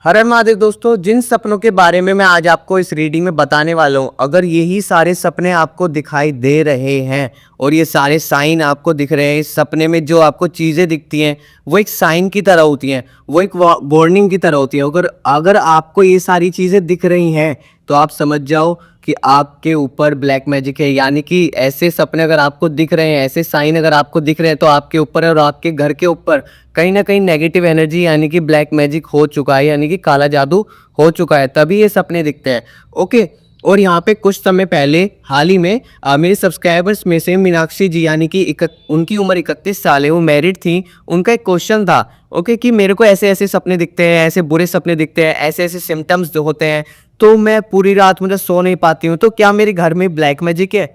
हर महादेव दोस्तों, जिन सपनों के बारे में मैं आज आपको इस रीडिंग में बताने वाला हूँ, अगर यही सारे सपने आपको दिखाई दे रहे हैं और ये सारे साइन आपको दिख रहे हैं, इस सपने में जो आपको चीज़ें दिखती हैं वो एक साइन की तरह होती हैं, वो एक वार्निंग की तरह होती है। अगर आपको ये सारी चीज़ें दिख रही हैं तो आप समझ जाओ कि आपके ऊपर ब्लैक मैजिक है। यानी कि ऐसे सपने अगर आपको दिख रहे हैं, ऐसे साइन अगर आपको दिख रहे हैं, तो आपके ऊपर है और आपके घर के ऊपर कहीं ना कहीं नेगेटिव एनर्जी यानी कि ब्लैक मैजिक हो चुका है, यानी कि काला जादू हो चुका है, तभी ये सपने दिखते हैं। ओके। और यहाँ पे कुछ समय पहले हाल ही में मेरे सब्सक्राइबर्स में से मीनाक्षी जी, यानी कि उनकी उम्र 31 साल है, वो मैरिड थी। उनका एक क्वेश्चन था ओके कि मेरे को ऐसे ऐसे सपने दिखते हैं, ऐसे बुरे सपने दिखते हैं, ऐसे ऐसे सिम्टम्स जो होते हैं, तो मैं पूरी रात मुझे सो नहीं पाती हूँ, तो क्या मेरे घर में ब्लैक मैजिक है?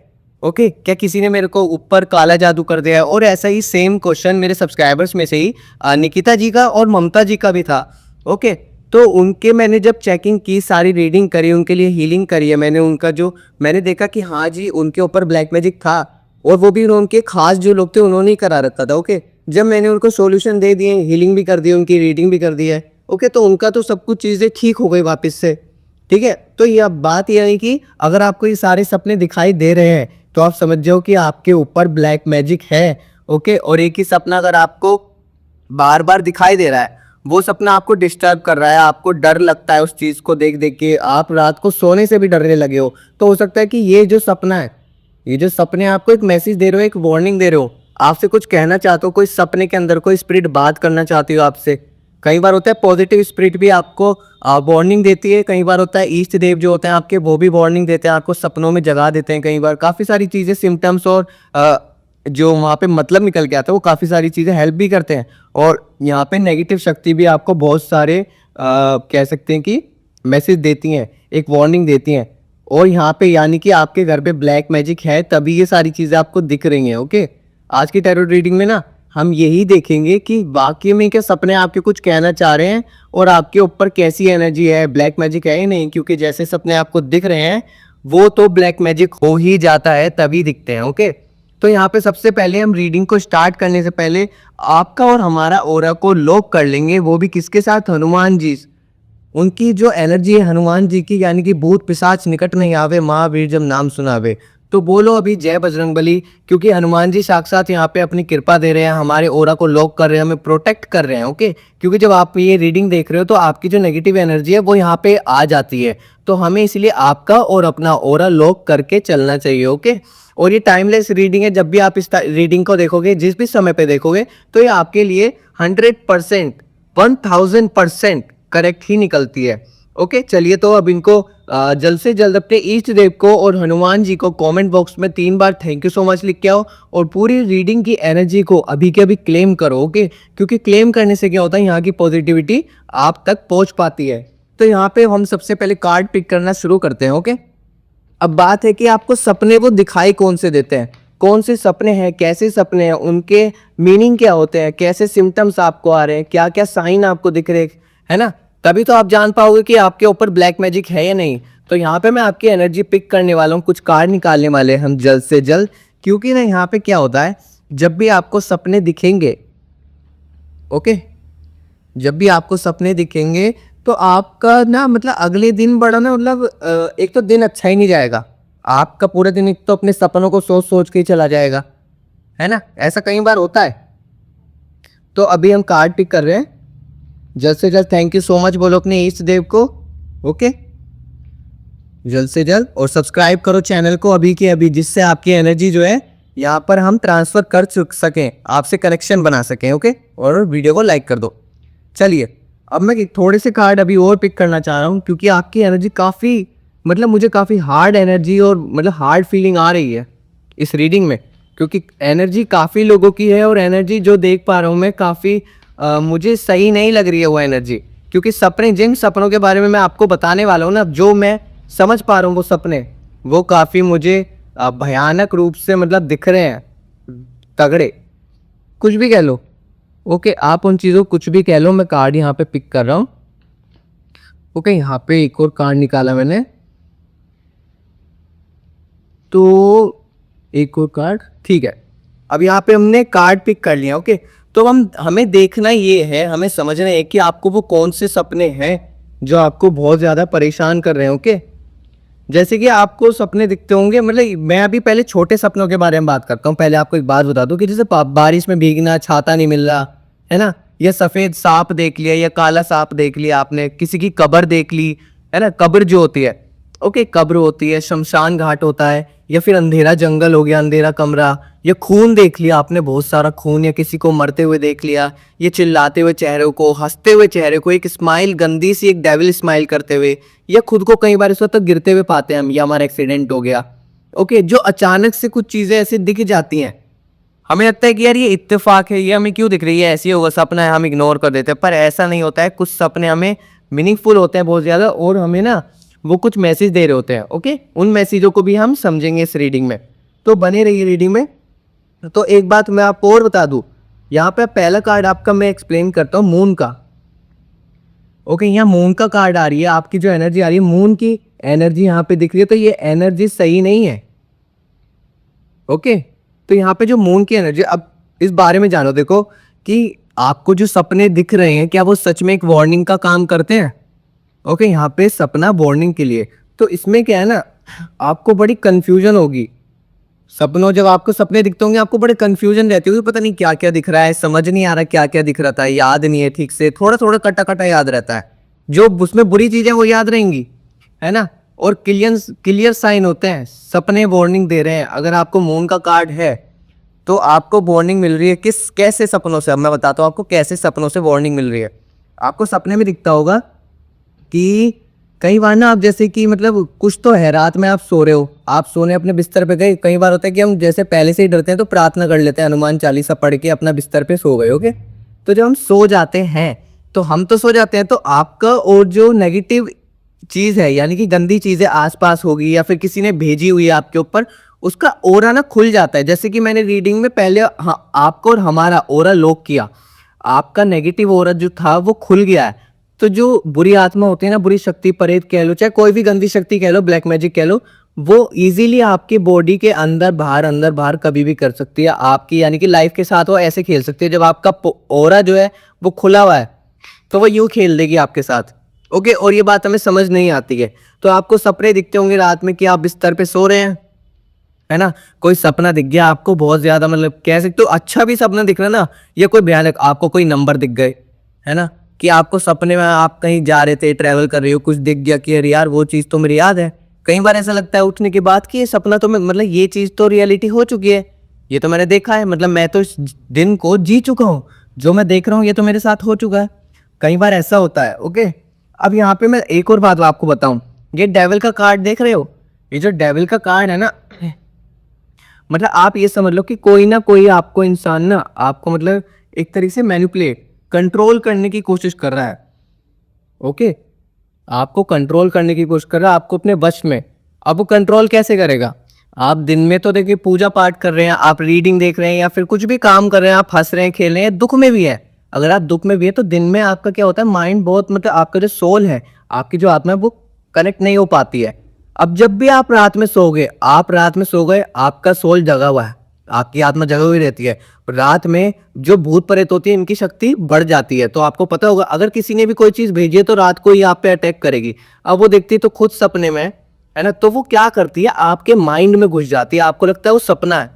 ओके क्या किसी ने मेरे को ऊपर काला जादू कर दिया है? और ऐसा ही सेम क्वेश्चन मेरे सब्सक्राइबर्स में से ही निकिता जी का और ममता जी का भी था। ओके तो उनके मैंने जब चेकिंग की, सारी रीडिंग करी, उनके लिए हीलिंग करी है मैंने, उनका जो मैंने देखा कि हाँ जी उनके ऊपर ब्लैक मैजिक था, और वो भी उनके खास जो लोग थे उन्होंने ही करा रखा था। ओके जब मैंने उनको सॉल्यूशन दे दिए, हीलिंग भी कर दी, उनकी रीडिंग भी कर दी है, ओके तो उनका तो सब कुछ चीज़ें ठीक हो गई वापस से। ठीक है, तो यह बात यह है कि अगर आपको ये सारे सपने दिखाई दे रहे हैं तो आप समझ जाओ कि आपके ऊपर ब्लैक मैजिक है। ओके और एक ही सपना अगर आपको बार बार दिखाई दे रहा है, वो सपना आपको डिस्टर्ब कर रहा है, आपको डर लगता है उस चीज को देख देख के, आप रात को सोने से भी डरने लगे हो, तो हो सकता है कि ये जो सपना है, ये जो सपने आपको एक मैसेज दे रहे हो, एक वार्निंग दे रहे हो, आपसे कुछ कहना चाहते हो, कोई सपने के अंदर कोई स्पिरिट बात करना चाहती हो आपसे। कई बार होता है पॉजिटिव स्पिरिट भी आपको वार्निंग देती है, कई बार होता है ईष्ट देव जो होते हैं आपके, वो भी वार्निंग देते हैं, आपको सपनों में जगा देते हैं। कई बार काफ़ी सारी चीज़ें, सिम्टम्स और जो वहाँ पे मतलब निकल के आता है, वो काफ़ी सारी चीज़ें हेल्प भी करते हैं। और यहाँ पे नेगेटिव शक्ति भी आपको बहुत सारे कह सकते हैं कि मैसेज देती हैं, एक वार्निंग देती हैं। और यहाँ पे यानी कि आपके घर पे ब्लैक मैजिक है, तभी ये सारी चीज़ें आपको दिख रही हैं। ओके आज की टैरो रीडिंग में ना हम यही देखेंगे कि वाकई में क्या सपने आपके कुछ कहना चाह रहे हैं और आपके ऊपर कैसी एनर्जी है, ब्लैक मैजिक है या नहीं। क्योंकि जैसे सपने आपको दिख रहे हैं वो तो ब्लैक मैजिक हो ही जाता है, तभी दिखते हैं। ओके तो यहाँ पे सबसे पहले हम रीडिंग को स्टार्ट करने से पहले आपका और हमारा ऑरा को लॉक कर लेंगे, वो भी किसके साथ? हनुमान जी। उनकी जो एनर्जी है हनुमान जी की, यानी कि भूत पिशाच निकट नहीं आवे, महावीर जब नाम सुनावे। तो बोलो अभी जय बजरंगबली, क्योंकि हनुमान जी साक्षात यहाँ पे अपनी कृपा दे रहे हैं, हमारे ऑरा को लॉक कर रहे हैं, हमें प्रोटेक्ट कर रहे हैं। ओके क्योंकि जब आप ये रीडिंग देख रहे हो तो आपकी जो नेगेटिव एनर्जी है वो यहाँ पे आ जाती है, तो हमें इसलिए आपका और अपना ऑरा लॉक करके चलना चाहिए। ओके और ये टाइमलेस रीडिंग है, जब भी आप इस रीडिंग को देखोगे, जिस भी समय पे देखोगे, तो ये आपके लिए 100% 1000% करेक्ट ही निकलती है। ओके चलिए तो अब इनको जल्द से जल्द अपने इष्ट देव को और हनुमान जी को कमेंट बॉक्स में 3 बार थैंक यू सो मच लिख के आओ, और पूरी रीडिंग की एनर्जी को अभी के अभी क्लेम करो। ओके क्योंकि क्लेम करने से क्या होता है, यहाँ की पॉजिटिविटी आप तक पहुंच पाती है। तो यहाँ पे हम सबसे पहले कार्ड पिक करना शुरू करते हैं। ओके अब बात है कि आपको सपने वो दिखाई कौन से देते हैं, कौन से सपने हैं, कैसे सपने हैं, उनके मीनिंग क्या होते हैं, कैसे सिम्टम्स आपको आ रहे हैं, क्या क्या साइन आपको दिख रहे हैं ना, तभी तो आप जान पाओगे कि आपके ऊपर ब्लैक मैजिक है या नहीं। तो यहाँ पे मैं आपकी एनर्जी पिक करने वाला हूँ, कुछ कार्ड निकालने वाले हैं हम जल्द से जल्द। क्योंकि ना यहाँ पे क्या होता है, जब भी आपको सपने दिखेंगे, ओके जब भी आपको सपने दिखेंगे तो आपका ना मतलब अगले दिन बड़ा ना मतलब एक तो दिन अच्छा ही नहीं जाएगा, आपका पूरा दिन एक तो अपने सपनों को सोच सोच के ही चला जाएगा, है ना, ऐसा कई बार होता है। तो अभी हम कार्ड पिक कर रहे हैं, जल्द से जल्द थैंक यू सो मच बोलो अपने इष्ट देव को। ओके जल्द से जल्द, और सब्सक्राइब करो चैनल को अभी के अभी, जिससे आपकी एनर्जी जो है यहाँ पर हम ट्रांसफर कर सकें, आपसे कनेक्शन बना सकें। ओके और वीडियो को लाइक कर दो। चलिए अब मैं थोड़े से कार्ड अभी और पिक करना चाह रहा हूँ, क्योंकि आपकी एनर्जी काफ़ी मतलब मुझे काफ़ी हार्ड एनर्जी और मतलब हार्ड फीलिंग आ रही है इस रीडिंग में, क्योंकि एनर्जी काफ़ी लोगों की है और एनर्जी जो देख पा रहा हूँ मैं काफ़ी मुझे सही नहीं लग रही है वो एनर्जी। क्योंकि सपने, जिन सपनों के बारे में मैं आपको बताने वाला हूँ ना, जो मैं समझ पा रहा हूँ वो सपने, वो काफ़ी मुझे भयानक रूप से मतलब दिख रहे हैं, तगड़े, कुछ भी कह लो। ओके आप उन चीज़ों कुछ भी कह लो, मैं कार्ड यहाँ पे पिक कर रहा हूँ। ओके यहाँ पे एक और कार्ड निकाला मैंने, तो एक और कार्ड, ठीक है। अब यहाँ पे हमने कार्ड पिक कर लिया। ओके तो हमें देखना ये है, हमें समझना है कि आपको वो कौन से सपने हैं जो आपको बहुत ज़्यादा परेशान कर रहे हैं। ओके, जैसे कि आपको सपने दिखते होंगे, मतलब मैं अभी पहले छोटे सपनों के बारे में बात करता हूँ। पहले आपको एक बात बता दूं कि जैसे बारिश में भीगना, छाता नहीं मिल रहा है ना, या सफ़ेद सांप देख लिया या काला सांप देख लिया आपने, किसी की कब्र देख ली है ना, कब्र जो होती है, ओके, कब्र होती है, शमशान घाट होता है, या फिर अंधेरा जंगल हो गया, अंधेरा कमरा, या खून देख लिया आपने, बहुत सारा खून, या किसी को मरते हुए देख लिया, ये चिल्लाते हुए चेहरे को, हंसते हुए चेहरे को, एक स्माइल गंदी सी एक डेविल स्माइल करते हुए, या खुद को कई बार इस वक्त तक गिरते हुए पाते हैं हम, या हमारा एक्सीडेंट हो गया। ओके, जो अचानक से कुछ चीजें ऐसे दिख जाती हैं, हमें लगता है कि यार ये इत्तेफाक है, ये हमें क्यों दिख रही है, ऐसे ही होगा, सपना है, हम इग्नोर कर देते हैं। पर ऐसा नहीं होता है, कुछ सपने हमें मीनिंगफुल होते हैं बहुत ज़्यादा, और हमें ना वो कुछ मैसेज दे रहे होते हैं। ओके, उन मैसेजों को भी हम समझेंगे इस रीडिंग में, तो बने रहिए रीडिंग में। तो एक बात मैं आपको और बता दूं, यहाँ पे पहला कार्ड आपका मैं एक्सप्लेन करता हूँ, मून का। ओके, यहाँ मून का कार्ड आ रही है, आपकी जो एनर्जी आ रही है, मून की एनर्जी यहाँ पे दिख रही है, तो ये एनर्जी सही नहीं है। ओके, तो यहाँ पे जो मून की एनर्जी, अब इस बारे में जानो, देखो कि आपको जो सपने दिख रहे हैं, क्या वो सच में एक वार्निंग का काम करते हैं? ओके, यहाँ पे सपना वार्निंग के लिए, तो इसमें क्या है ना, आपको बड़ी कंफ्यूजन होगी। सपनों, जब आपको सपने दिखते होंगे, आपको बड़े कंफ्यूजन रहती होगी, पता नहीं क्या क्या दिख रहा है, समझ नहीं आ रहा क्या क्या दिख रहा था, याद नहीं है ठीक से, थोड़ा थोड़ा कटा कटा याद रहता है। जो उसमें बुरी चीजें वो याद रहेंगी, है ना। और क्लियर साइन होते हैं, सपने वार्निंग दे रहे हैं। अगर आपको मून का कार्ड है तो आपको वार्निंग मिल रही है, किस कैसे सपनों से, अब मैं बताता हूँ आपको कैसे सपनों से वार्निंग मिल रही है। आपको सपने में दिखता होगा कि कई बार ना, आप जैसे कि मतलब कुछ तो है, रात में आप सो रहे हो, आप सोने अपने बिस्तर पे गए, कई बार होता है कि हम जैसे पहले से ही डरते हैं तो प्रार्थना कर लेते हैं, हनुमान चालीसा पढ़ के अपना बिस्तर पे सो गए। ओके, तो जब हम सो जाते हैं, तो हम तो सो जाते हैं, तो आपका और जो नेगेटिव चीज़ है, यानी कि गंदी चीज़ें आसपास होगी या फिर किसी ने भेजी हुई है आपके ऊपर, उसका ओरा ना खुल जाता है। जैसे कि मैंने रीडिंग में पहले आपको और हमारा ओरा लॉक किया, आपका नेगेटिव ओरा जो था वो खुल गया है। तो जो बुरी आत्मा होती है ना, बुरी शक्ति, प्रेत कह लो, चाहे कोई भी गंदी शक्ति कह लो, ब्लैक मैजिक कह लो, वो इजीली आपकी बॉडी के अंदर बाहर कभी भी कर सकती है आपकी, यानी कि लाइफ के साथ वो ऐसे खेल सकती है। जब आपका ओरा जो है वो खुला हुआ है, तो वो यूं खेल देगी आपके साथ। ओके, और ये बात हमें समझ नहीं आती है। तो आपको सपने दिखते होंगे रात में कि आप बिस्तर पे सो रहे हैं, है ना, कोई सपना दिख गया आपको बहुत ज्यादा, मतलब कह सकते हो अच्छा भी सपना दिख रहा है ना, या कोई भयानक, आपको कोई नंबर दिख गए, है ना, कि आपको सपने में आप कहीं जा रहे थे, ट्रैवल कर रहे हो, कुछ दिख गया कि अरे यार वो चीज़ तो मेरी याद है। कई बार ऐसा लगता है उठने के बाद कि ये सपना तो मतलब ये चीज़ तो रियलिटी हो चुकी है, ये तो मैंने देखा है, मतलब मैं तो इस दिन को जी चुका हूँ, जो मैं देख रहा हूँ ये तो मेरे साथ हो चुका है। कई बार ऐसा होता है। ओके, अब यहाँ पे मैं एक और बात आपको बताऊं, ये डेविल का कार्ड देख रहे हो, ये जो डेविल का कार्ड है ना, मतलब आप ये समझ लो कि कोई ना कोई आपको इंसान ना, आपको मतलब एक तरीके से मैनिपुलेट, कंट्रोल करने की कोशिश कर रहा है। ओके, आपको कंट्रोल करने की कोशिश कर रहा है, आपको अपने वश में। अब वो कंट्रोल कैसे करेगा? आप दिन में तो देखिए पूजा पाठ कर रहे हैं, आप रीडिंग देख रहे हैं, या फिर कुछ भी काम कर रहे हैं, आप हंस रहे हैं, खेल रहे हैं, दुख में भी है। अगर आप दुख में भी है तो दिन में आपका क्या होता है, माइंड बहुत, मतलब आपका जो सोल है, आपकी जो आत्मा है, वो कनेक्ट नहीं हो पाती है। अब जब भी आप रात में सो गए, आप रात में सो गए, आपका सोल जगा हुआ है, आपकी आत्मा जगी हुई रहती है। रात में जो भूत प्रेत होती है, इनकी शक्ति बढ़ जाती है। तो आपको पता होगा, अगर किसी ने भी कोई चीज भेजी है तो रात को ही आप पे अटैक करेगी। अब वो देखती है तो खुद सपने में, है ना, तो वो क्या करती है, आपके माइंड में घुस जाती है। आपको लगता है वो सपना है,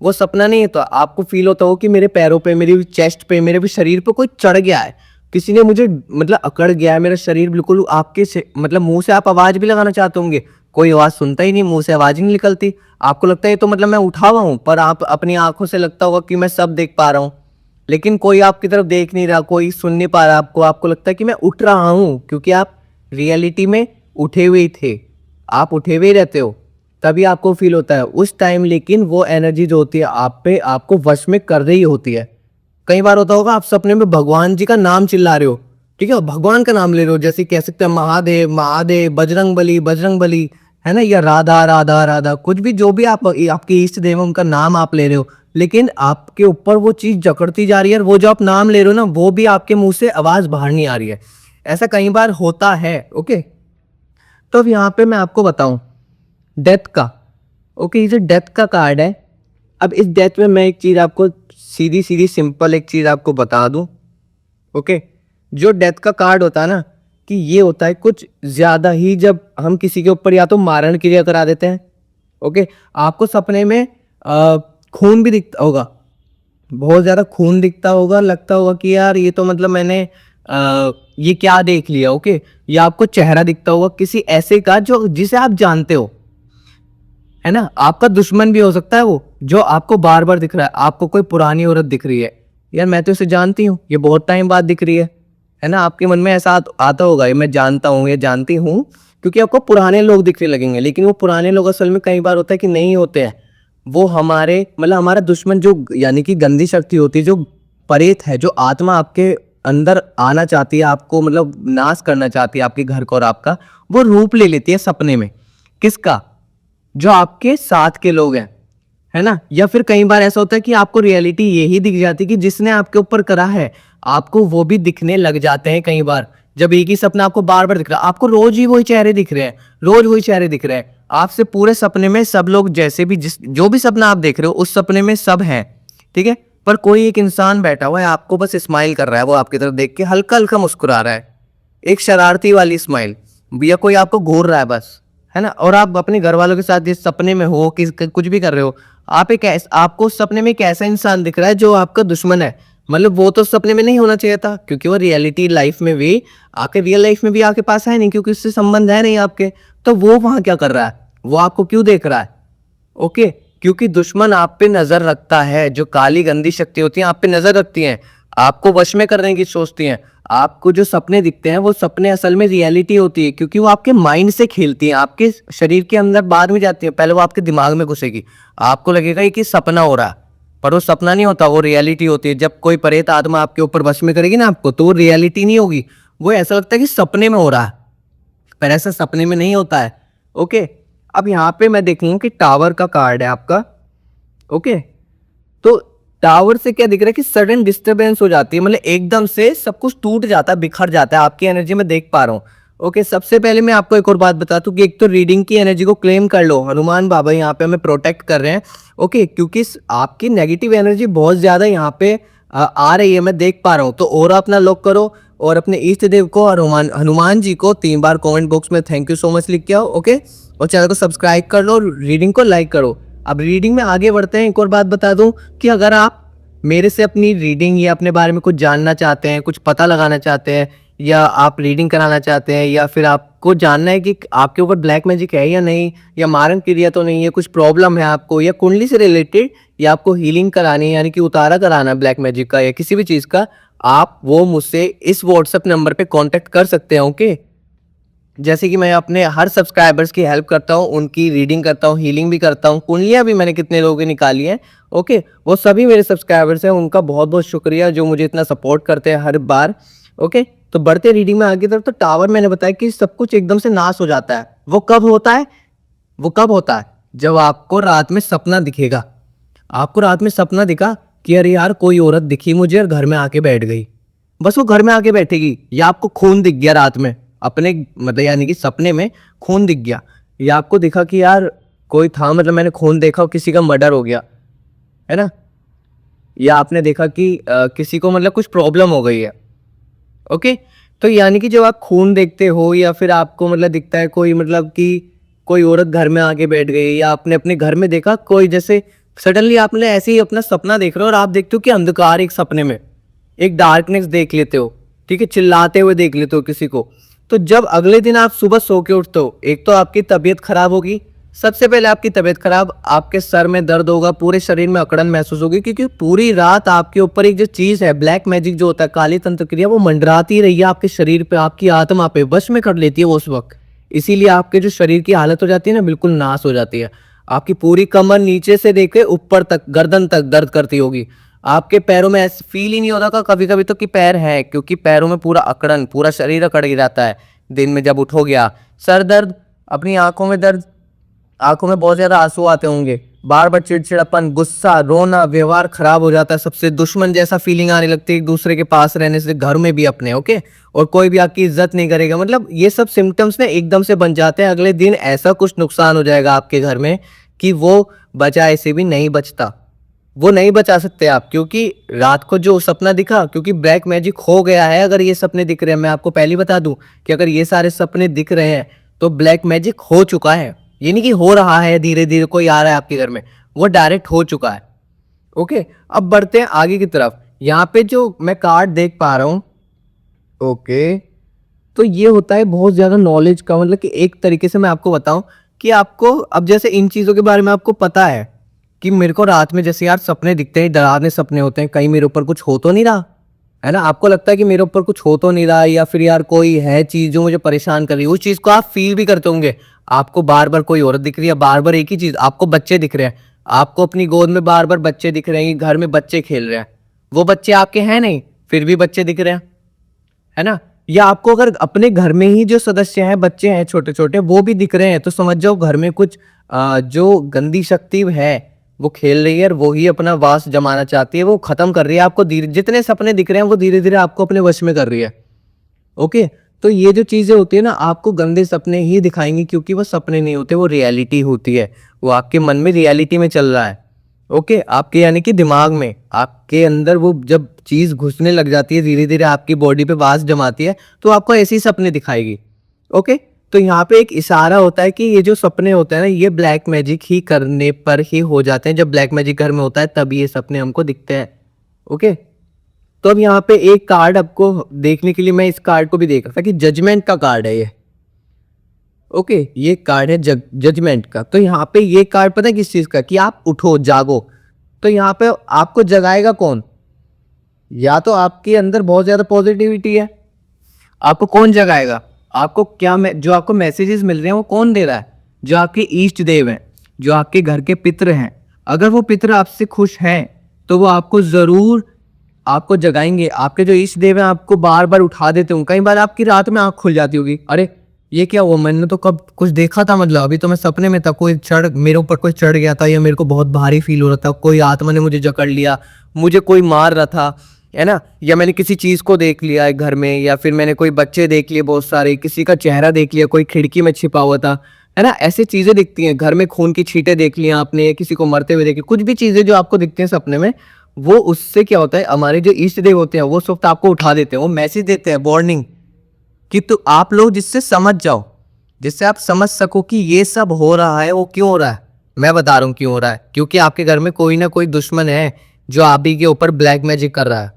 वो सपना नहीं है। तो आपको फील होता हो कि मेरे पैरों पे, मेरी चेस्ट पे, मेरे भी शरीर पे कोई चढ़ गया है, किसी ने मुझे मतलब अकड़ गया है, मेरा शरीर बिल्कुल आपके से, मतलब मुंह से आप आवाज भी लगाना चाहते होंगे, कोई आवाज सुनता ही नहीं, मुंह से आवाज ही नहीं निकलती। आपको लगता है तो मतलब मैं उठा हुआ हूँ, पर आप अपनी आंखों से लगता होगा कि मैं सब देख पा रहा हूँ, लेकिन कोई आपकी तरफ देख नहीं रहा, कोई सुन नहीं पा रहा आपको। आपको लगता है कि मैं उठ रहा हूँ, क्योंकि आप रियलिटी में उठे हुए ही थे, आप उठे हुए रहते हो, तभी आपको फील होता है उस टाइम। लेकिन वो एनर्जी जो होती है आप पे, आपको वश में कर रही होती है। कई बार होता होगा आप सपने में भगवान जी का नाम चिल्ला रहे हो, ठीक है, भगवान का नाम ले रहे हो, जैसे कह सकते हैं महादेव महादेव, बजरंग बली, है ना, या राधा राधा राधा, कुछ भी, जो भी आप आपके इष्ट देव उनका नाम आप ले रहे हो, लेकिन आपके ऊपर वो चीज जकड़ती जा रही है, और वो जो आप नाम ले रहे हो ना, वो भी आपके मुंह से आवाज बाहर नहीं आ रही है। ऐसा कई बार होता है। ओके, तो अब यहाँ पे मैं आपको बताऊं डेथ का। ओके, ये जो डेथ का कार्ड है, अब इस डेथ में मैं एक चीज आपको सीधी सीधी सिंपल एक चीज आपको बता दूं। ओके, जो डेथ का कार्ड होता है ना, कि ये होता है कुछ ज़्यादा ही, जब हम किसी के ऊपर या तो मारण क्रिया करा देते हैं। ओके, आपको सपने में खून भी दिखता होगा, बहुत ज़्यादा खून दिखता होगा, लगता होगा कि यार ये तो मतलब मैंने ये क्या देख लिया। ओके, या आपको चेहरा दिखता होगा किसी ऐसे का जो जिसे आप जानते हो, है ना, आपका दुश्मन भी हो सकता है वो, जो आपको बार बार दिख रहा है। आपको कोई पुरानी औरत दिख रही है, यार मैं तो इसे जानती हूँ, ये बहुत टाइम बाद दिख रही है ना, आपके मन में ऐसा आता होगा, ये मैं जानता हूँ, ये जानती हूँ, क्योंकि आपको पुराने लोग दिखने लगेंगे। लेकिन वो पुराने लोग असल में कई बार होता है कि नहीं होते हैं, वो हमारे मतलब हमारा दुश्मन, जो यानी कि गंदी शक्ति होती है, जो परेत है, जो आत्मा आपके अंदर आना चाहती है, आपको मतलब नाश करना चाहती है आपके घर को और आपका, वो रूप ले लेती है सपने में। किसका? जो आपके साथ के लोग हैं, है ना। या फिर कई बार ऐसा होता है कि आपको रियलिटी यही दिख जाती है कि जिसने आपके ऊपर करा है, आपको वो भी दिखने लग जाते हैं कई बार। जब एक ही सपना आपको बार बार दिख रहा है, आपको रोज ही वही चेहरे दिख रहे हैं, रोज वही चेहरे दिख रहे हैं आपसे, पूरे सपने में सब लोग, जैसे भी जो भी सपना आप देख रहे हो उस सपने में सब हैं, ठीक है। पर कोई एक इंसान बैठा हुआ है, आपको बस स्माइल कर रहा है, वो आपकी तरफ देख के हल्का हल्का मुस्कुरा रहा है, एक शरारती वाली स्माइल, या कोई आपको घूर रहा है बस, है ना। और आप अपने घर वालों के साथ इस सपने में हो कि कुछ भी कर रहे हो, आपको उस सपने में एक ऐसा इंसान दिख रहा है जो आपका दुश्मन है। मतलब वो तो सपने में नहीं होना चाहिए था, क्योंकि वो रियलिटी लाइफ में भी आके, रियल लाइफ में भी आपके पास है नहीं, क्योंकि उससे संबंध है नहीं आपके। तो वो वहां क्या कर रहा है, वो आपको क्यों देख रहा है? ओके, क्योंकि दुश्मन आप पे नजर रखता है, जो काली गंदी शक्ति होती है आप पे नजर रखती हैं, आपको वश में करने की सोचती हैं। आपको जो सपने दिखते हैं वो सपने असल में रियलिटी होती है, क्योंकि वो आपके माइंड से खेलती हैं, आपके शरीर के अंदर बाद में जाती है, पहले वो आपके दिमाग में घुसेगी, आपको लगेगा कि सपना हो रहा है, पर वो सपना नहीं होता, वो रियलिटी होती है। जब कोई प्रेत आत्मा आपके ऊपर वश में करेगी ना आपको, तो वो रियलिटी नहीं होगी, वो ऐसा लगता है कि सपने में हो रहा है, पर ऐसा सपने में नहीं होता है। ओके, अब यहाँ पे मैं देखूंगा कि टावर का कार्ड है आपका। ओके, तो टावर से क्या दिख रहा है कि सडन डिस्टरबेंस हो जाती है, मतलब एकदम से सब कुछ टूट जाता है, बिखर जाता है, आपकी एनर्जी में देख पा रहा हूँ। ओके, सबसे पहले मैं आपको एक और बात बता दूं कि एक तो रीडिंग की एनर्जी को क्लेम कर लो, हनुमान बाबा यहाँ पे हमें प्रोटेक्ट कर रहे हैं। ओके, क्योंकि आपकी नेगेटिव एनर्जी बहुत ज्यादा यहाँ पे आ रही है, मैं देख पा रहा हूँ। तो और अपना लॉक करो और अपने इष्ट देव को हनुमान जी को 3 बार कमेंट बॉक्स में थैंक यू सो मच लिख के आओ। ओके, और चैनल को सब्सक्राइब कर लो और रीडिंग को लाइक करो। अब रीडिंग में आगे बढ़ते हैं। एक और बात बता दूं कि अगर आप मेरे से अपनी रीडिंग या अपने बारे में कुछ जानना चाहते हैं, कुछ पता लगाना चाहते हैं, या आप रीडिंग कराना चाहते हैं, या फिर आपको जानना है कि आपके ऊपर ब्लैक मैजिक है या नहीं, या मारण क्रिया तो नहीं है, कुछ प्रॉब्लम है आपको, या कुंडली से रिलेटेड, या आपको हीलिंग करानी है, यानी कि उतारा कराना है ब्लैक मैजिक का या किसी भी चीज़ का, आप वो मुझसे इस व्हाट्सएप नंबर पे कांटेक्ट कर सकते हैं। ओके, जैसे कि मैं अपने हर सब्सक्राइबर्स की हेल्प करता हूँ, उनकी रीडिंग करता हूँ, हीलिंग भी करता हूँ, कुंडलियाँ भी मैंने कितने लोगों की निकाली हैं। ओके, वो सभी मेरे सब्सक्राइबर्स हैं, उनका बहुत बहुत शुक्रिया जो मुझे इतना सपोर्ट करते हैं हर बार। ओके, तो बढ़ते रीडिंग में आगे तरफ। तो टावर मैंने बताया कि सब कुछ एकदम से नाश हो जाता है। वो कब होता है? वो कब होता है? जब आपको रात में सपना दिखेगा। आपको रात में सपना दिखा कि अरे यार कोई औरत दिखी मुझे और घर में आके बैठ गई, बस वो घर में आके बैठेगी, या आपको खून दिख गया रात में अपने, मतलब यानी कि सपने में खून दिख गया, या आपको दिखा कि यार कोई था, मतलब मैंने खून देखा और किसी का मर्डर हो गया, है ना, या आपने देखा कि किसी को मतलब कुछ प्रॉब्लम हो गई है। ओके, तो यानी कि जब आप खून देखते हो या फिर आपको मतलब दिखता है कोई, मतलब कि कोई औरत घर में आके बैठ गई, या आपने अपने घर में देखा कोई, जैसे सडनली आपने ऐसे ही अपना सपना देख रहे हो और आप देखते हो कि अंधकार, एक सपने में एक डार्कनेस देख लेते हो, ठीक है, चिल्लाते हुए देख लेते हो किसी को। तो जब अगले दिन आप सुबह सो के उठते हो, एक तो आपकी तबीयत खराब होगी, सबसे पहले आपकी तबीयत खराब, आपके सर में दर्द होगा, पूरे शरीर में अकड़न महसूस होगी, क्योंकि पूरी रात आपके ऊपर एक जो चीज है, ब्लैक मैजिक जो होता है, काली तंत्र क्रिया, वो मंडराती रही है आपके शरीर पे, आपकी आत्मा पे, वश में कर लेती है वो उस वक्त। इसीलिए आपके जो शरीर की हालत हो जाती है ना, बिल्कुल नाश हो जाती है। आपकी पूरी कमर नीचे से देखे ऊपर तक, गर्दन तक दर्द करती होगी। आपके पैरों में ऐसा फील ही नहीं होता था कभी कभी तो कि पैर है, क्योंकि पैरों में पूरा अकड़न, पूरा शरीर अकड़ ही रहता है। दिन में जब उठो गया, सर दर्द, अपनी आंखों में दर्द, आंखों में बहुत ज्यादा आंसू आते होंगे, बार बार चिड़चिड़ापन, गुस्सा, रोना, व्यवहार खराब हो जाता है, सबसे दुश्मन जैसा फीलिंग आने लगती है एक दूसरे के पास रहने से, घर में भी अपने। ओके, और कोई भी आपकी इज्जत नहीं करेगा, मतलब ये सब सिम्टम्स ना एकदम से बन जाते हैं। अगले दिन ऐसा कुछ नुकसान हो जाएगा आपके घर में कि वो बचाए से भी नहीं बचता। वो नहीं बचा सकते आप, क्योंकि रात को जो सपना दिखा, क्योंकि ब्लैक मैजिक हो गया है। अगर ये सपने दिख रहे हैं, मैं आपको पहले बता दूं कि अगर ये सारे सपने दिख रहे हैं तो ब्लैक मैजिक हो चुका है। ये नहीं कि हो रहा है धीरे धीरे कोई आ रहा है आपके घर में, वो डायरेक्ट हो चुका है। ओके, अब बढ़ते हैं आगे की तरफ। यहाँ पे जो मैं कार्ड देख पा रहा हूँ, ओके, तो ये होता है बहुत ज्यादा नॉलेज का, मतलब कि एक तरीके से मैं आपको बताऊं कि आपको अब जैसे इन चीजों के बारे में आपको पता है कि मेरे को रात में जैसे यार सपने दिखते हैं, डरावने सपने होते हैं, कहीं मेरे ऊपर कुछ हो तो नहीं रहा है ना। आपको लगता है कि मेरे ऊपर कुछ हो तो नहीं रहा, या फिर यार कोई है चीज जो मुझे परेशान कर रही है, उस चीज को आप फील भी करते होंगे। आपको बार बार कोई औरत दिख रही है, बार बार एक ही चीज, आपको बच्चे दिख रहे हैं, आपको अपनी गोद में बार बार बच्चे दिख रहे हैं, घर में बच्चे खेल रहे हैं, वो बच्चे आपके हैं नहीं, फिर भी बच्चे दिख रहे हैं, है ना। या आपको अगर अपने घर में ही जो सदस्य हैं, बच्चे हैं छोटे छोटे, वो भी दिख रहे हैं, तो समझ जाओ घर में कुछ जो गंदी शक्ति है वो खेल रही है, और वो ही अपना वास जमाना चाहती है, वो खत्म कर रही है आपको। धीरे जितने सपने दिख रहे हैं वो धीरे धीरे आपको अपने वश में कर रही है। ओके, तो ये जो चीजें होती है ना, आपको गंदे सपने ही दिखाएंगी, क्योंकि वो सपने नहीं होते, वो रियलिटी होती है, वो आपके मन में रियलिटी में चल रहा है। ओके, आपके यानी कि दिमाग में, आपके अंदर वो जब चीज घुसने लग जाती है, धीरे धीरे आपकी बॉडी पे वास जमाती है, तो आपको ऐसे ही सपने दिखाएगी। ओके, तो यहाँ पे एक इशारा होता है कि ये जो सपने होते हैं ना, ये ब्लैक मैजिक ही करने पर ही हो जाते हैं। जब ब्लैक मैजिक घर में होता है तब ये सपने हमको दिखते हैं। ओके, तो अब यहाँ पे एक कार्ड आपको देखने के लिए मैं इस कार्ड को भी देख रहा था कि जजमेंट का कार्ड है ये। ओके, ये कार्ड है जजमेंट का। तो यहाँ पे ये कार्ड पता है किस चीज का, कि आप उठो जागो। तो यहाँ पे आपको जगाएगा कौन? या तो आपके अंदर बहुत ज्यादा पॉजिटिविटी है, आपको कौन जगाएगा? आपको क्या जो आपको मैसेजेस मिल रहे हैं वो कौन दे रहा है? जो आपके इष्ट देव हैं, जो आपके घर के पितृ हैं। अगर वो पितृ आपसे खुश हैं तो वो आपको जरूर आपको जगाएंगे। आपके जो इष्ट देव हैं आपको बार बार उठा देते होंगे। कई बार आपकी रात में आंख खुल जाती होगी, अरे ये क्या हुआ, मैंने तो कब कुछ देखा था, मतलब अभी तो मैं सपने में था, कोई चढ़ मेरे ऊपर कोई चढ़ गया था, या मेरे को बहुत भारी फील हो रहा था, कोई आत्मा ने मुझे जकड़ लिया, मुझे कोई मार रहा था, है ना। या मैंने किसी चीज को देख लिया है घर में, या फिर मैंने कोई बच्चे देख लिए बहुत सारे, किसी का चेहरा देख लिया, कोई खिड़की में छिपा हुआ था, है ना। ऐसी चीजें दिखती हैं घर में, खून की छींटें देख लिया आपने, किसी को मरते हुए देखे, कुछ भी चीजें जो आपको दिखती हैं सपने में, वो उससे क्या होता है, हमारे जो इष्ट देव होते हैं वो उस वक्त आपको उठा देते हैं, वो मैसेज देते हैं, वार्निंग, कि तो आप लोग जिससे समझ जाओ, जिससे आप समझ सको कि ये सब हो रहा है वो क्यों हो रहा है। मैं बता रहा हूँ क्यों हो रहा है, क्योंकि आपके घर में कोई ना कोई दुश्मन है जो आप ही के ऊपर ब्लैक मैजिक कर रहा है।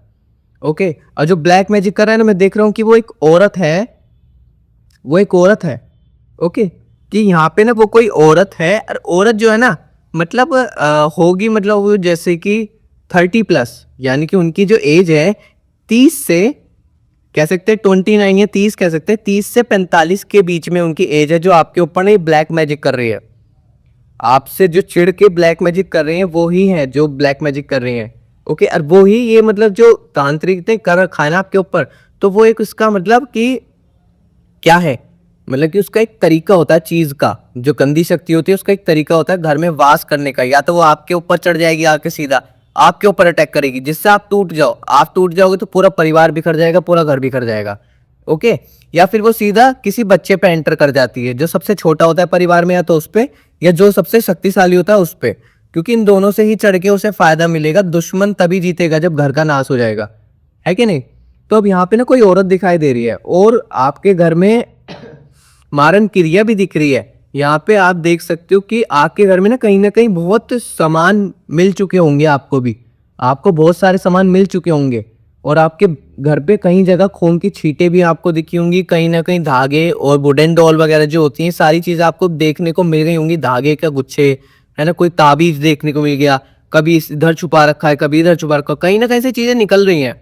ओके, और जो ब्लैक मैजिक कर रहा है ना, मैं देख रहा हूँ कि वो एक औरत है, वो एक औरत है। ओके, कि यहाँ पे ना वो कोई औरत है, और औरत जो है ना, मतलब होगी, मतलब वो जैसे कि 30+, यानी कि उनकी जो एज है 30 से कह सकते हैं 29 या 30 कह सकते हैं, 30 से 45 के बीच में उनकी एज है, जो आपके ऊपर नहीं ब्लैक मैजिक कर रही है। आपसे जो चिढ़ के ब्लैक मैजिक कर रही है वो ही है जो ब्लैक मैजिक कर रही है। ओके, और वो ही ये मतलब जो तांत्रिक ने कर रखा है ना आपके ऊपर, तो वो एक उसका मतलब कि क्या है, मतलब कि उसका एक तरीका होता है चीज का, जो गंदी शक्ति होती है उसका एक तरीका होता है घर में वास करने का। या तो वो आपके ऊपर चढ़ जाएगी आके सीधा आपके ऊपर अटैक करेगी, जिससे आप टूट जाओ, आप टूट जाओगे तो पूरा परिवार बिखर जाएगा, पूरा घर बिखर जाएगा। ओके, या फिर वो सीधा किसी बच्चे पे एंटर कर जाती है, जो सबसे छोटा होता है परिवार में, या तो उस पे, या जो सबसे शक्तिशाली होता है उस पे, क्योंकि इन दोनों से ही चढ़ के उसे फायदा मिलेगा। दुश्मन तभी जीतेगा जब घर का नाश हो जाएगा, है कि नहीं। तो अब यहाँ पे ना कोई औरत दिखाई दे रही है, और आपके घर में मारन क्रिया भी दिख रही है। यहाँ पे आप देख सकते हो कि आपके घर में ना कहीं बहुत सामान मिल चुके होंगे, आपको भी, आपको बहुत सारे सामान मिल चुके होंगे, और आपके घर पे कहीं जगह खून की छींटें भी आपको दिखी होंगी, कहीं ना कहीं धागे और वुडन डॉल वगैरह जो होती हैं, सारी चीजें आपको देखने को मिल गई होंगी, धागे का गुच्छे, है ना, कोई ताबीज देखने को मिल गया, कभी इधर छुपा रखा है, कभी इधर छुपा रखा है, कहीं ना कहीं से चीजें निकल रही हैं,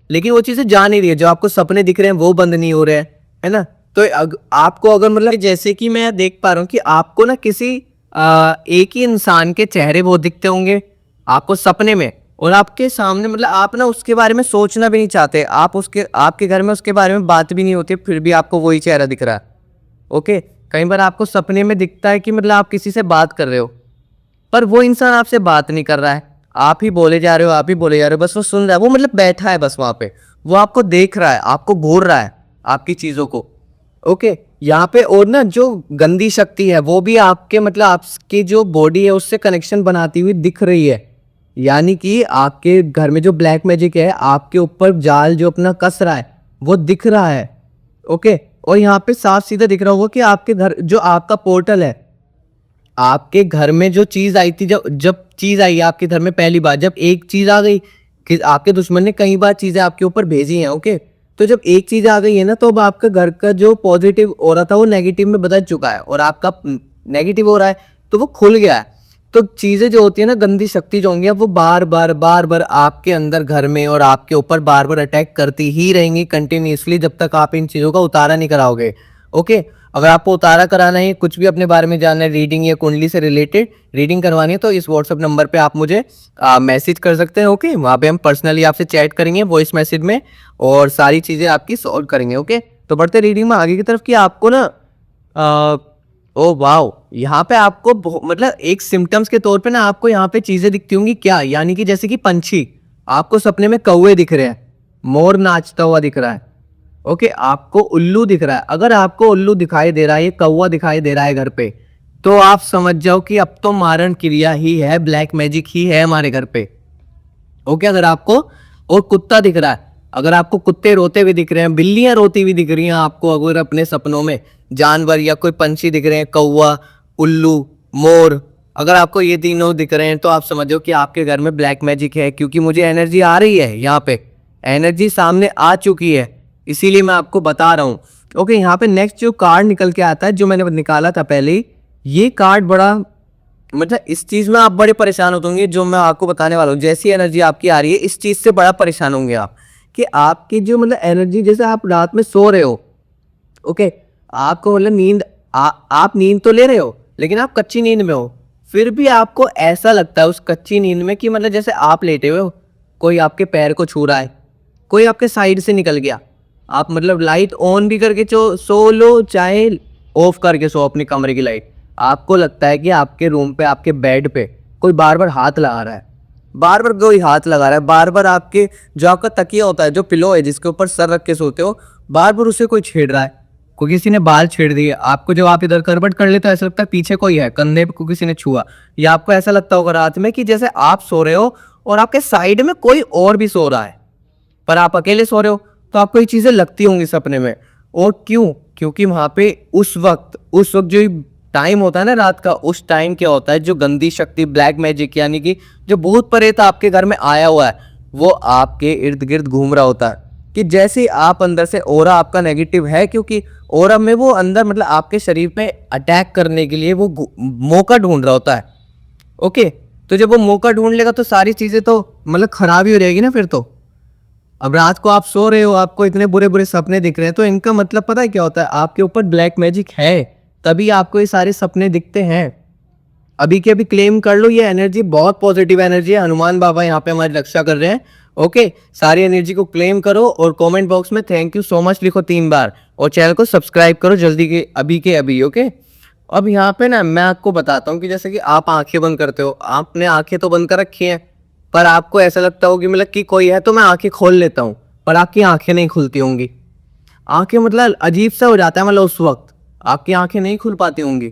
लेकिन वो चीजें जा नहीं रही है। जो आपको सपने दिख रहे हैं वो बंद नहीं हो रहे हैं, है ना। तो आपको अगर मतलब जैसे कि मैं देख पा रहा हूँ कि आपको ना किसी एक ही इंसान के चेहरे वो दिखते होंगे आपको सपने में, और आपके सामने, मतलब आप ना उसके बारे में सोचना भी नहीं चाहते, आप उसके आपके घर में उसके बारे में बात भी नहीं होती, फिर भी आपको वही चेहरा दिख रहा है। ओके, कई बार आपको सपने में दिखता है कि मतलब आप किसी से बात कर रहे हो, पर वो इंसान आपसे बात नहीं कर रहा है, आप ही बोले जा रहे हो, आप ही बोले जा रहे हो, बस वो सुन रहा है, वो मतलब बैठा है बस वहां पे, वो आपको देख रहा है, आपको घूर रहा है आपकी चीजों को। ओके, यहाँ पे और ना जो गंदी शक्ति है वो भी आपके मतलब आपकी जो बॉडी है उससे कनेक्शन बनाती हुई दिख रही है। यानी कि आपके घर में जो ब्लैक मैजिक है, आपके ऊपर जाल जो अपना कस रहा है वो दिख रहा है। ओके, और यहाँ पे साफ सीधा दिख रहा होगा कि आपके घर जो आपका पोर्टल है, आपके घर में जो चीज आई थी, जब जब चीज आई आपके घर में पहली बार, जब एक चीज आ गई कि आपके दुश्मन ने कई बार चीजें आपके ऊपर भेजी हैं। ओके, तो जब एक चीज आ गई है ना, तो अब आपका घर का जो पॉजिटिव हो रहा था वो नेगेटिव में बदल चुका है और आपका नेगेटिव हो रहा है तो वो खुल गया है। तो चीजें जो होती है ना, गंदी शक्ति जो होंगी, वो बार बार आपके अंदर घर में और आपके ऊपर बार बार अटैक करती ही रहेंगी कंटिन्यूसली, जब तक आप इन चीजों का उतारा नहीं कराओगे। ओके, अगर आपको उतारा कराना है, कुछ भी अपने बारे में जानना है, रीडिंग या कुंडली से रिलेटेड रीडिंग करवानी है, तो इस व्हाट्सएप नंबर पे आप मुझे मैसेज कर सकते हैं। ओके, वहाँ पे हम पर्सनली आपसे चैट करेंगे वॉइस मैसेज में और सारी चीज़ें आपकी सॉल्व करेंगे। ओके, तो बढ़ते रीडिंग में आगे की तरफ कि आपको ना ओ वाओ, यहाँ पे आपको मतलब एक सिम्टम्स के तौर पे ना आपको यहाँ पे चीज़ें दिखती होंगी क्या, यानी कि जैसे कि पंछी, आपको सपने में कौवे दिख रहे हैं, मोर नाचता हुआ दिख रहा है। ओके, आपको उल्लू दिख रहा है। अगर आपको उल्लू दिखाई दे रहा है, ये कौवा दिखाई दे रहा है घर पे, तो आप समझ जाओ कि अब तो मारण क्रिया ही है, ब्लैक मैजिक ही है हमारे घर पे। ओके, अगर आपको और कुत्ता दिख रहा है, अगर आपको कुत्ते रोते हुए दिख रहे हैं, बिल्लियां रोती हुई दिख रही हैं आपको, अगर अपने सपनों में जानवर या कोई पंछी दिख रहे हैं, कौवा, उल्लू, मोर, अगर आपको ये तीनों दिख रहे हैं, तो आप समझो कि आपके घर में ब्लैक मैजिक है, क्योंकि मुझे एनर्जी आ रही है, यहाँ पे एनर्जी सामने आ चुकी है, इसीलिए मैं आपको बता रहा हूँ। ओके, यहाँ पे नेक्स्ट जो कार्ड निकल के आता है, जो मैंने निकाला था पहले ही, ये कार्ड बड़ा मतलब इस चीज में आप बड़े परेशान होंगे, जो मैं आपको बताने वाला हूँ। जैसी एनर्जी आपकी आ रही है, इस चीज से बड़ा परेशान होंगे आप कि आपकी जो मतलब एनर्जी, जैसे आप रात में सो रहे हो, ओके, आपको मतलब नींद आप नींद तो ले रहे हो, लेकिन आप कच्ची नींद में हो, फिर भी आपको ऐसा लगता है उस कच्ची नींद में कि मतलब जैसे आप लेटे हुए हो, कोई आपके पैर को छू रहा है, कोई आपके साइड से निकल गया, आप मतलब लाइट ऑन भी करके सो लो, चाहे ऑफ करके सो अपने कमरे की लाइट, आपको लगता है कि आपके रूम पे, आपके बेड पे कोई बार बार हाथ लगा रहा है, बार बार कोई हाथ लगा रहा है, बार बार आपके जो आपका तकिया होता है, जो पिलो है जिसके ऊपर सर रख के सोते हो, बार बार उसे कोई छेड़ रहा है, कोई किसी ने बाल छेड़ दिए आपको, जब आप इधर करवट कर लेते हो ऐसा लगता है पीछे कोई है, कंधे पे को किसी ने छुआ, या आपको ऐसा लगता होगा रात में कि जैसे आप सो रहे हो और आपके साइड में कोई और भी सो रहा है, पर आप अकेले सो रहे हो, तो आपको ये चीजें लगती होंगी सपने में। और क्यों? क्योंकि वहां पे उस वक्त जो टाइम होता है ना रात का, उस टाइम क्या होता है, जो गंदी शक्ति ब्लैक मैजिक, यानी कि जो भूत प्रेत आपके घर में आया हुआ है, वो आपके इर्द गिर्द घूम रहा होता है। कि जैसे आप अंदर से ओरा आपका नेगेटिव है, क्योंकि ओरा में वो अंदर मतलब आपके शरीर पे अटैक करने के लिए वो मौका ढूंढ रहा होता है। ओके, तो जब वो मौका ढूंढ लेगा तो सारी चीजें तो मतलब खराब ही हो जाएगी ना फिर तो। अब रात को आप सो रहे हो, आपको इतने बुरे बुरे सपने दिख रहे हैं, तो इनका मतलब पता है क्या होता है, आपके ऊपर ब्लैक मैजिक है, तभी आपको ये सारे सपने दिखते हैं। अभी के अभी क्लेम कर लो, ये एनर्जी बहुत पॉजिटिव एनर्जी है, हनुमान बाबा यहाँ पे हमारी रक्षा कर रहे हैं। ओके, सारी एनर्जी को क्लेम करो और कमेंट बॉक्स में थैंक यू सो मच लिखो 3 बार, और चैनल को सब्सक्राइब करो जल्दी के अभी। ओके, अब यहाँ पे ना मैं आपको बताता हूँ कि जैसे कि आप आंखें बंद करते हो, आपने आंखें तो बंद कर रखी हैं, पर आपको ऐसा लगता होगा कि मतलब कि कोई है तो मैं आंखें खोल लेता हूँ, पर आपकी आंखें नहीं खुलती होंगी। आंखें मतलब अजीब सा हो जाता है, मतलब उस वक्त आपकी आंखें नहीं खुल पाती होंगी।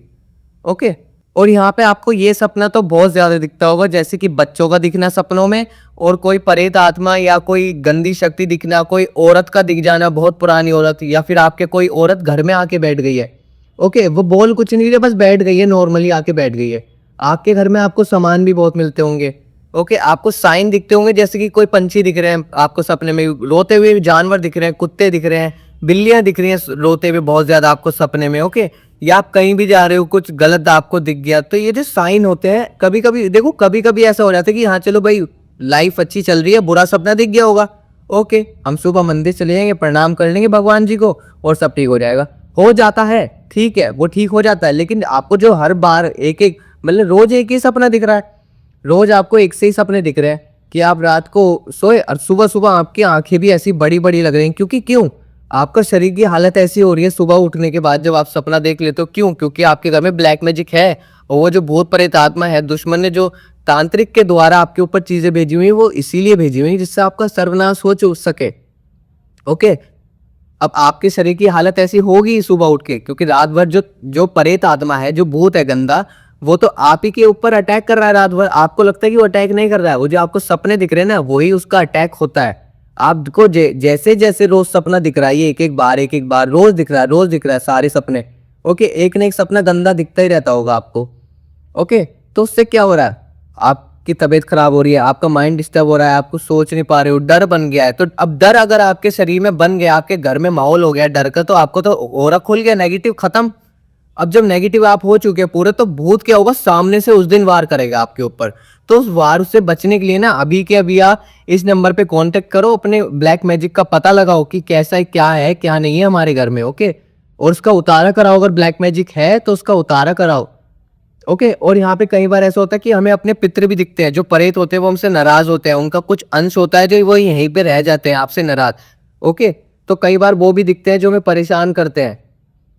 ओके, और यहाँ पे आपको ये सपना तो बहुत ज्यादा दिखता होगा, जैसे कि बच्चों का दिखना सपनों में, और कोई प्रेत आत्मा या कोई गंदी शक्ति दिखना, कोई औरत का दिख जाना, बहुत पुरानी औरत, या फिर आपके कोई औरत घर में आके बैठ गई है। ओके, वो बोल कुछ नहीं रही, बस बैठ गई है, नॉर्मली आके बैठ गई है। आपके घर में आपको सामान भी बहुत मिलते होंगे। ओके, आपको साइन दिखते होंगे, जैसे कि कोई पंछी दिख रहे हैं आपको सपने में, रोते हुए जानवर दिख रहे हैं, कुत्ते दिख रहे हैं, बिल्लियां दिख रही हैं रोते हुए बहुत ज्यादा आपको सपने में। ओके, या आप कहीं भी जा रहे हो, कुछ गलत आपको दिख गया, तो ये जो साइन होते हैं, कभी कभी देखो, कभी कभी ऐसा हो जाता है कि हाँ चलो भाई लाइफ अच्छी चल रही है, बुरा सपना दिख गया होगा, ओके, हम सुबह मंदिर चले जाएंगे, प्रणाम कर लेंगे भगवान जी को और सब ठीक हो जाएगा। हो जाता है, ठीक है, वो ठीक हो जाता है, लेकिन आपको जो हर बार एक एक मतलब रोज एक ही सपना दिख रहा है, रोज आपको एक से ही सपने दिख रहे हैं कि आप रात को सोए और सुबह सुबह आपकी आंखें भी ऐसी बड़ी बड़ी लग रही हैं, क्योंकि क्यों, आपका शरीर की हालत ऐसी हो रही है सुबह उठने के बाद जब आप सपना देख लेते हो। क्यों? क्योंकि आपके घर में ब्लैक मैजिक है, और वो जो भूत प्रेत आत्मा है, दुश्मन ने जो तांत्रिक के द्वारा आपके ऊपर चीजें भेजी हुई, वो इसीलिए भेजी हुई जिससे आपका सर्वनाश हो सके। ओके, अब आपके शरीर की हालत ऐसी होगी सुबह उठ के, क्योंकि रात भर जो जो प्रेत आत्मा है, जो भूत है गंदा, वो तो आप ही के ऊपर अटैक कर रहा है रात भर। आपको लगता है कि वो अटैक नहीं कर रहा है, वो जो आपको सपने दिख रहे हैं ना, वही उसका अटैक होता है। आपको जैसे जैसे रोज सपना दिख रहा है, ये एक एक बार रोज दिख रहा है, रोज दिख रहा है सारे सपने। ओके, एक ना एक सपना गंदा दिखता ही रहता होगा आपको। ओके, तो उससे क्या हो रहा है, आपकी तबीयत खराब हो रही है, आपका माइंड डिस्टर्ब हो रहा है, आपको सोच नहीं पा रहे हो, डर बन गया है। तो अब डर अगर आपके शरीर में बन गया, आपके घर में माहौल हो गया डर का, तो आपको तो ऑरा खुल गया, नेगेटिव खत्म। अब जब नेगेटिव आप हो चुके हैं पूरे, तो भूत क्या होगा, सामने से उस दिन वार करेगा आपके ऊपर। तो उस वार से बचने के लिए ना, अभी के अभी आप इस नंबर पे कांटेक्ट करो, अपने ब्लैक मैजिक का पता लगाओ कि कैसा है, क्या नहीं है हमारे घर में। ओके, और उसका उतारा कराओ। अगर ब्लैक मैजिक है तो उसका उतारा कराओ। ओके, और यहाँ पे कई बार ऐसा होता है कि हमें अपने पितृ भी दिखते हैं, जो प्रेत होते हैं वो हमसे नाराज होते हैं, उनका कुछ अंश होता है जो वो यहीं पे रह जाते हैं आपसे नाराज। ओके, तो कई बार वो भी दिखते हैं जो हमें परेशान करते हैं,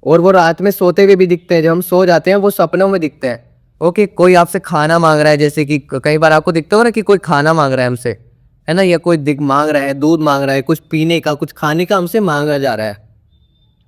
और वो रात में सोते हुए भी दिखते हैं, जब हम सो जाते हैं वो सपनों में दिखते हैं। ओके, कोई आपसे खाना मांग रहा है, जैसे कि कई बार आपको दिखता हो ना कि कोई खाना मांग रहा है हमसे, है ना, या कोई दिख मांग रहा है, दूध मांग रहा है, कुछ पीने का, कुछ खाने का हमसे मांगा जा रहा है।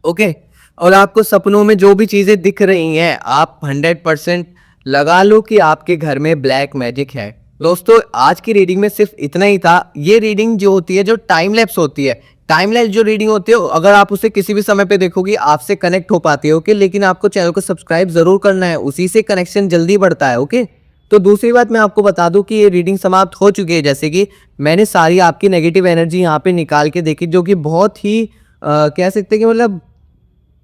ओके, और आपको सपनों में जो भी चीजें दिख रही हैं, आप 100% लगा लो कि आपके घर में ब्लैक मैजिक है। दोस्तों, आज की रीडिंग में सिर्फ इतना ही था। ये रीडिंग जो होती है, जो टाइम लैप्स होती है, टाइम लैप्स जो रीडिंग होती है, अगर आप उसे किसी भी समय पे देखोगे आपसे कनेक्ट हो पाती है। ओके, लेकिन आपको चैनल को सब्सक्राइब जरूर करना है, उसी से कनेक्शन जल्दी बढ़ता है। ओके, तो दूसरी बात मैं आपको बता दूं कि ये रीडिंग समाप्त हो चुकी है। जैसे कि मैंने सारी आपकी नेगेटिव एनर्जी यहाँ पे निकाल के देखी, जो कि बहुत ही कह सकते हैं कि मतलब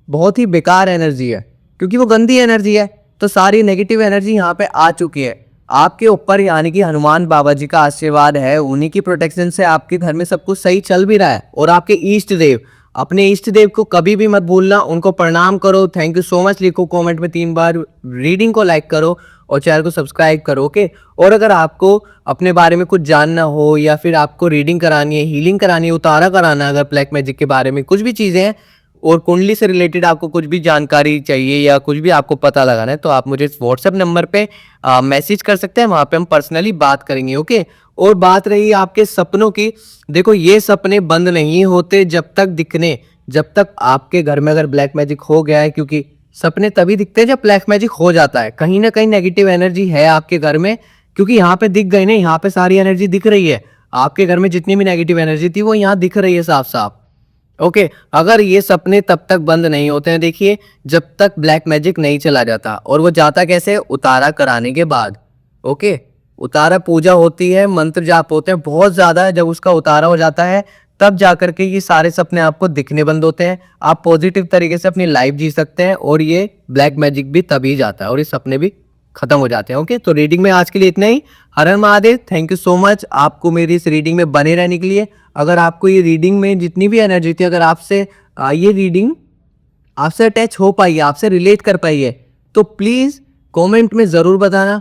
बहुत ही बेकार एनर्जी है, क्योंकि वो गंदी एनर्जी है। तो सारी नेगेटिव एनर्जी यहाँ पे आ चुकी है आपके ऊपर, यानी कि हनुमान बाबा जी का आशीर्वाद है, उन्हीं की प्रोटेक्शन से आपके घर में सब कुछ सही चल भी रहा है। और आपके इष्ट देव, अपने इष्ट देव को कभी भी मत भूलना, उनको प्रणाम करो, थैंक यू सो मच लिखो कमेंट में 3 बार, रीडिंग को लाइक करो और चैनल को सब्सक्राइब करो। ओके, और अगर आपको अपने बारे में कुछ जानना हो, या फिर आपको रीडिंग करानी है, हीलिंग करानी है, उतारा कराना है, अगर ब्लैक मैजिक के बारे में कुछ भी चीज़ें हैं, और कुंडली से रिलेटेड आपको कुछ भी जानकारी चाहिए या कुछ भी आपको पता लगाना है, तो आप मुझे इस व्हाट्सएप नंबर पे मैसेज कर सकते हैं, वहाँ पे हम पर्सनली बात करेंगे। ओके, और बात रही आपके सपनों की, देखो ये सपने बंद नहीं होते जब तक आपके घर में अगर ब्लैक मैजिक हो गया है, क्योंकि सपने तभी दिखते हैं जब ब्लैक मैजिक हो जाता है। कहीं ना कहीं नेगेटिव एनर्जी है आपके घर में, क्योंकि यहाँ पे दिख गई ना, यहाँ पे सारी एनर्जी दिख रही है। आपके घर में जितनी भी नेगेटिव एनर्जी थी वो यहाँ दिख रही है साफ साफ। ओके, अगर ये सपने तब तक बंद नहीं होते हैं, देखिए, जब तक ब्लैक मैजिक नहीं चला जाता। और वो जाता कैसे, उतारा कराने के बाद। ओके, उतारा पूजा होती है, मंत्र जाप होते हैं बहुत ज्यादा, जब उसका उतारा हो जाता है तब जाकर के ये सारे सपने आपको दिखने बंद होते हैं। आप पॉजिटिव तरीके से अपनी लाइफ जी सकते हैं, और ये ब्लैक मैजिक भी तभी जाता है और ये सपने भी खत्म हो जाते हैं। ओके, तो रीडिंग में आज के लिए इतना ही। हर हर Mahadev, thank you so much आपको मेरी इस रीडिंग में बने रहने के लिए। अगर आपको ये रीडिंग में जितनी भी एनर्जी थी, अगर आपसे ये रीडिंग आपसे अटैच हो पाई है, आपसे रिलेट कर पाई है, तो प्लीज कमेंट में जरूर बताना।